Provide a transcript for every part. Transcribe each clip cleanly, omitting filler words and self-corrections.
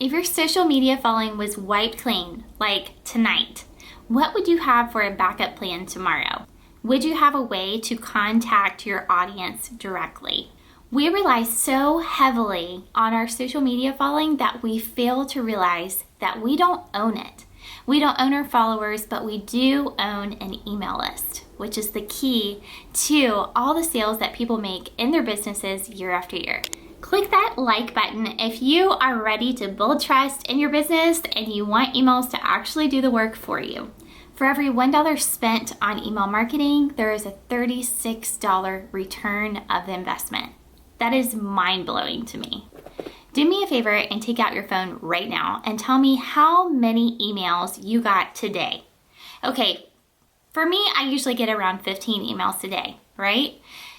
If your social media following was wiped clean, like tonight, what would you have for a backup plan tomorrow? Would you have a way to contact your audience directly? We rely so heavily on our social media following that we fail to realize that we don't own it. We don't own our followers, but we do own an email list, which is the key to all the sales that people make in their businesses year after year. Click that like button if you are ready to build trust in your business and you want emails to actually do the work for you. For every $1 spent on email marketing, there is a $36 return of the investment. That is mind-blowing to me. Do me a favor and take out your phone right now and tell me how many emails you got today. Okay, for me, I usually get around 15 emails a day, right?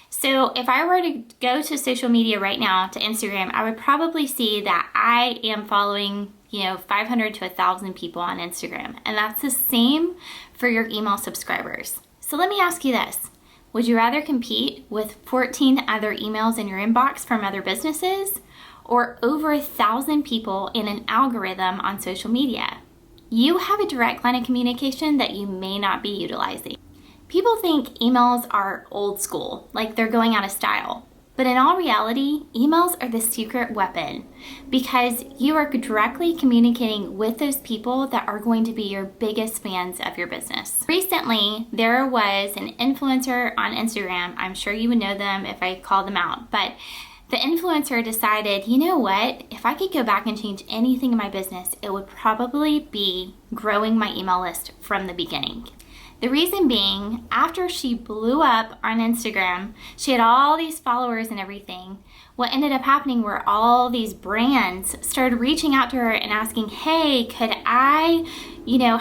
So if I were to go to social media right now, to Instagram, I would probably see that I am following 500 to 1,000 people on Instagram. And that's the same for your email subscribers. So let me ask you this. Would you rather compete with 14 other emails in your inbox from other businesses or over 1,000 people in an algorithm on social media? You have a direct line of communication that you may not be utilizing. People think emails are old school, like they're going out of style. But in all reality, emails are the secret weapon because you are directly communicating with those people that are going to be your biggest fans of your business. Recently, there was an influencer on Instagram. I'm sure you would know them if I called them out, but the influencer decided, you know what, if I could go back and change anything in my business, it would probably be growing my email list from the beginning. The reason being, after she blew up on Instagram, she had all these followers and everything. What ended up happening were all these brands started reaching out to her and asking, hey, could I,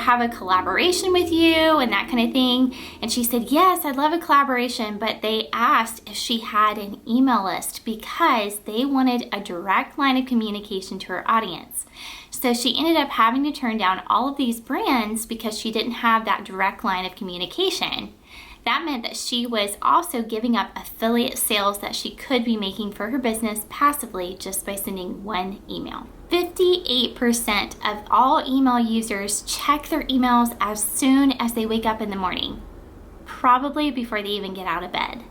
have a collaboration with you and that kind of thing. And she said, yes, I'd love a collaboration. But they asked if she had an email list because they wanted a direct line of communication to her audience. So she ended up having to turn down all of these brands because she didn't have that direct line of communication. That meant that she was also giving up affiliate sales that she could be making for her business passively just by sending one email. 58% of all email users check their emails as soon as they wake up in the morning, probably before they even get out of bed.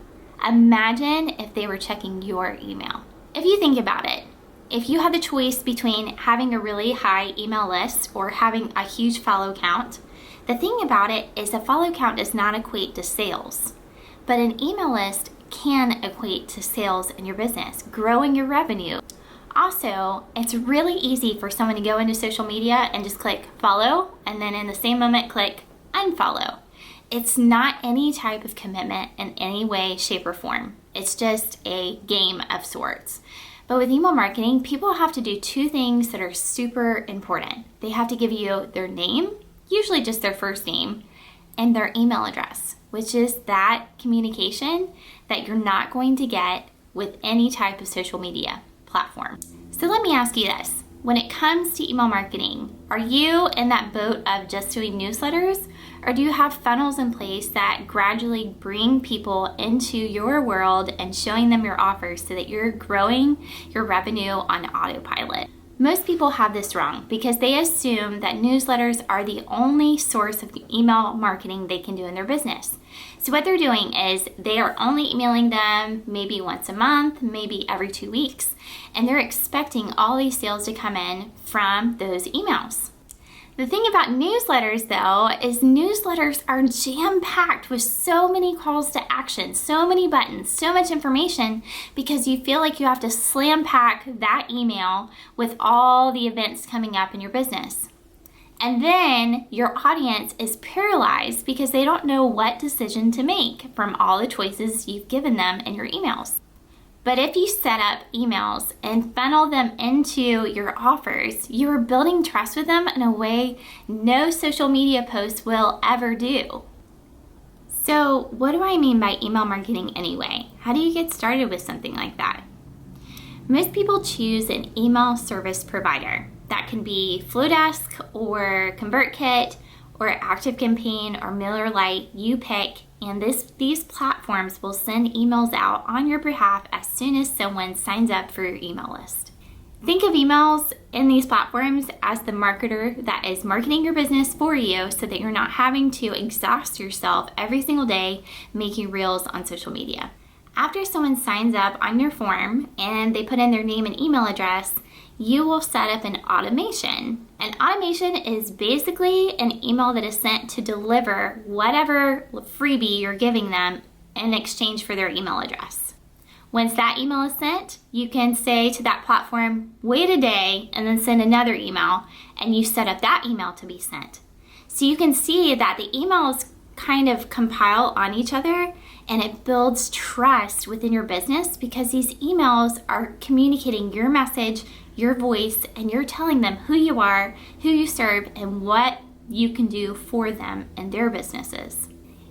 Imagine if they were checking your email. If you think about it, if you had the choice between having a really high email list or having a huge follow count, the thing about it is a follow count does not equate to sales, but an email list can equate to sales in your business, growing your revenue. Also, it's really easy for someone to go into social media and just click follow, and then in the same moment click unfollow. It's not any type of commitment in any way, shape, or form. It's just a game of sorts. But with email marketing, people have to do two things that are super important. They have to give you their name, usually just their first name, and their email address, which is that communication that you're not going to get with any type of social media platform. So let me ask you this. When it comes to email marketing, are you in that boat of just doing newsletters, or do you have funnels in place that gradually bring people into your world and showing them your offers so that you're growing your revenue on autopilot? Most people have this wrong because they assume that newsletters are the only source of email marketing they can do in their business. So what they're doing is they are only emailing them maybe once a month, maybe every 2 weeks, and they're expecting all these sales to come in from those emails. The thing about newsletters, though, is newsletters are jam-packed with so many calls to action, so many buttons, so much information, because you feel like you have to slam pack that email with all the events coming up in your business. And then your audience is paralyzed because they don't know what decision to make from all the choices you've given them in your emails. But if you set up emails and funnel them into your offers, you're building trust with them in a way no social media post will ever do. So what do I mean by email marketing anyway? How do you get started with something like that? Most people choose an email service provider. That can be Flowdesk or ConvertKit or ActiveCampaign or MailerLite, you pick, and these platforms will send emails out on your behalf as soon as someone signs up for your email list. Think of emails in these platforms as the marketer that is marketing your business for you so that you're not having to exhaust yourself every single day making reels on social media. After someone signs up on your form and they put in their name and email address, you will set up an automation. An automation is basically an email that is sent to deliver whatever freebie you're giving them in exchange for their email address. Once that email is sent, you can say to that platform, wait a day, and then send another email, and you set up that email to be sent. So you can see that the emails kind of compile on each other, and it builds trust within your business because these emails are communicating your message, your voice, and you're telling them who you are, who you serve, and what you can do for them and their businesses.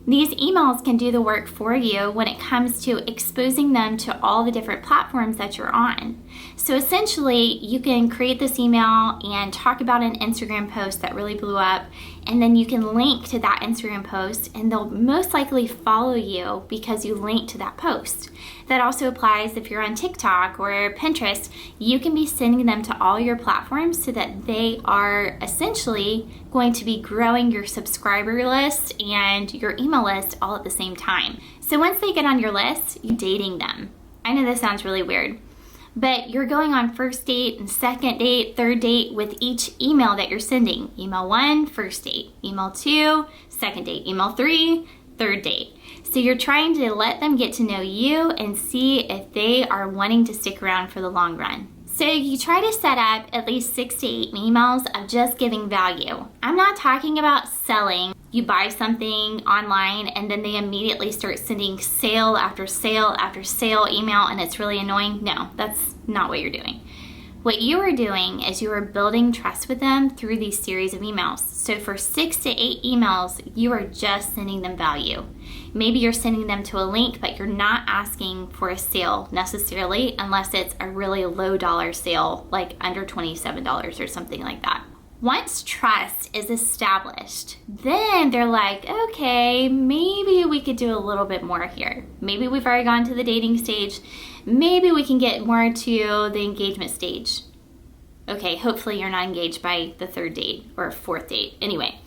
These emails can do the work for you when it comes to exposing them to all the different platforms that you're on. So essentially, you can create this email and talk about an Instagram post that really blew up, and then you can link to that Instagram post, and they'll most likely follow you because you linked to that post. That also applies if you're on TikTok or Pinterest. You can be sending them to all your platforms so that they are essentially going to be growing your subscriber list and your email list all at the same time. So once they get on your list, you're dating them. I know this sounds really weird, but you're going on first date and second date, third date with each email that you're sending. Email 1, first date. Email 2, second date. Email 3, third date. So you're trying to let them get to know you and see if they are wanting to stick around for the long run. So you try to set up at least 6 to 8 emails of just giving value. I'm not talking about selling. You buy something online and then they immediately start sending sale after sale after sale email and it's really annoying. No, that's not what you're doing. What you are doing is you are building trust with them through these series of emails. So for 6 to 8 emails, you are just sending them value. Maybe you're sending them to a link, but you're not asking for a sale necessarily unless it's a really low dollar sale, like under $27 or something like that. Once trust is established, then they're like, okay, maybe we could do a little bit more here. Maybe we've already gone to the dating stage. Maybe we can get more to the engagement stage. Okay, hopefully you're not engaged by the 3rd date or 4th date. Anyway,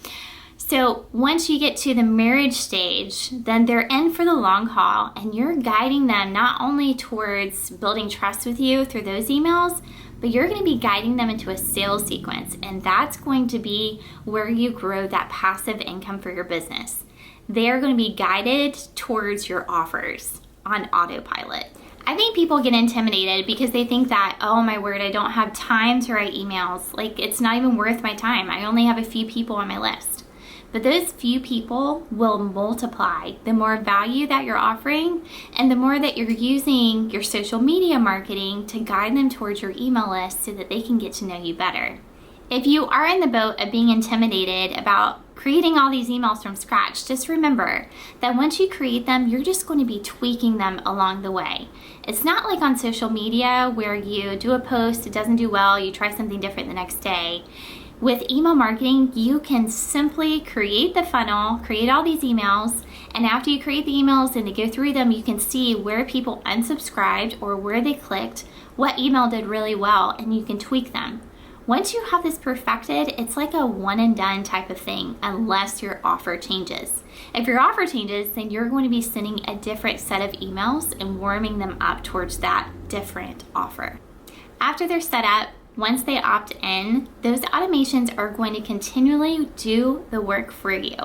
so once you get to the marriage stage, then they're in for the long haul and you're guiding them not only towards building trust with you through those emails, but you're going to be guiding them into a sales sequence, and that's going to be where you grow that passive income for your business. They're going to be guided towards your offers on autopilot. I think people get intimidated because they think that, oh my word, I don't have time to write emails. Like, it's not even worth my time. I only have a few people on my list. But those few people will multiply the more value that you're offering and the more that you're using your social media marketing to guide them towards your email list so that they can get to know you better. If you are in the boat of being intimidated about creating all these emails from scratch, just remember that once you create them, you're just going to be tweaking them along the way. It's not like on social media where you do a post, it doesn't do well, you try something different the next day. With email marketing, you can simply create the funnel, create all these emails, and after you create the emails and to go through them, you can see where people unsubscribed or where they clicked, what email did really well, and you can tweak them. Once you have this perfected, it's like a one and done type of thing unless your offer changes. If your offer changes, then you're going to be sending a different set of emails and warming them up towards that different offer. After they're set up, once they opt in, those automations are going to continually do the work for you.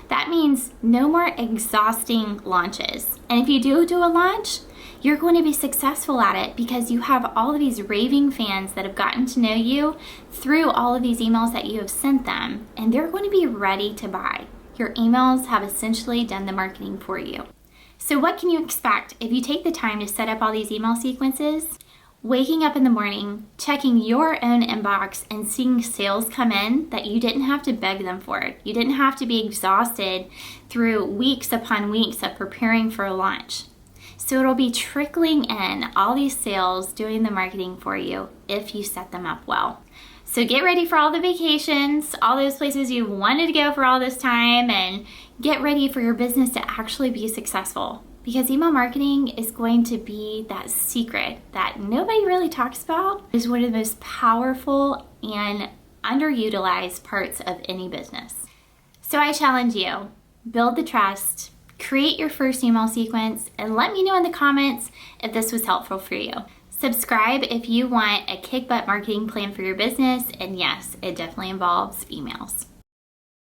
That means no more exhausting launches. And if you do a launch, you're going to be successful at it because you have all of these raving fans that have gotten to know you through all of these emails that you have sent them, and they're going to be ready to buy. Your emails have essentially done the marketing for you. So what can you expect if you take the time to set up all these email sequences? Waking up in the morning, checking your own inbox and seeing sales come in that you didn't have to beg them for it. You didn't have to be exhausted through weeks upon weeks of preparing for a launch. So it'll be trickling in all these sales doing the marketing for you if you set them up well. So get ready for all the vacations, all those places you wanted to go for all this time, and get ready for your business to actually be successful. Because email marketing is going to be that secret that nobody really talks about. It's one of the most powerful and underutilized parts of any business. So I challenge you, build the trust, create your first email sequence, and let me know in the comments if this was helpful for you. Subscribe if you want a kick butt marketing plan for your business, and yes, it definitely involves emails.